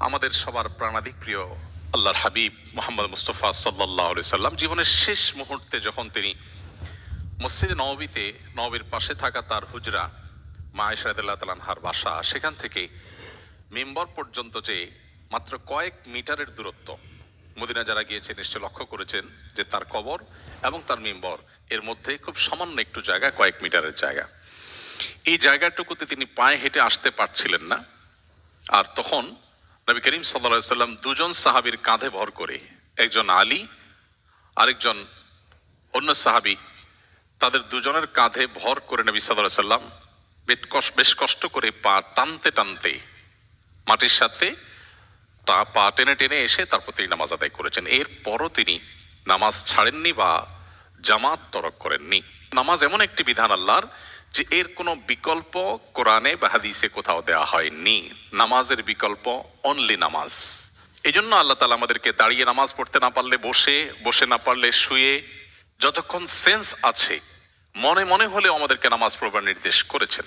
আমাদের সবার প্রাণাধিক প্রিয় আল্লাহর হাবিব মুহাম্মদ মুস্তাফা সাল্লাল্লাহু আলাইহি সাল্লাম জীবনের শেষ মুহূর্তে যখন তিনি মসজিদে নববীতে, নববীর পাশে থাকা তার হুজরা মা আয়েশা রাদিয়াল্লাহু তাআলা আনহার বাসা, সেখান থেকে মিম্বর পর্যন্ত যে মাত্র কয়েক মিটারের দূরত্ব, মদিনা যারা গিয়েছে নিশ্চয় লক্ষ্য করেছেন যে তার কবর এবং তার মিম্বর এর মধ্যে খুব সামান্য একটু জায়গা, কয়েক মিটারের জায়গা। এই জায়গাটুকুতে তিনি পায়ে হেঁটে আসতে পারছিলেন না। আর তখন নবী করিম সাল্লাল্লাহু আলাইহি সাল্লাম দুজন সাহাবীর কাঁধে ভর করে, একজন আলী আরেকজন অন্য সাহাবী, তাদের দুজনের কাঁধে ভর করে নবী সাল্লাল্লাহু আলাইহি সাল্লাম বেশ কষ্ট করে পা টানতে টানতে মাটির সাথে পা টেনে টেনে এসে তারপর তিনি নামাজ আদায় করেছেন। এরপরও তিনি নামাজ ছাড়েননি বা জামাত তরক করেননি। নামাজ এমন একটি বিধান আল্লাহর যে এর কোনো বিকল্প কোরআনে বা হাদিসে কোথাও দেওয়া হয়নি। নামাজের বিকল্প অনলি নামাজ। এই জন্য আল্লাহ তাআলা আমাদেরকে দাঁড়িয়ে নামাজ পড়তে না পারলে বসে, বসে না পারলে শুয়ে, যতক্ষণ সেন্স আছে মনে মনে হলেও আমাদেরকে নামাজ পড়বার নির্দেশ করেছেন।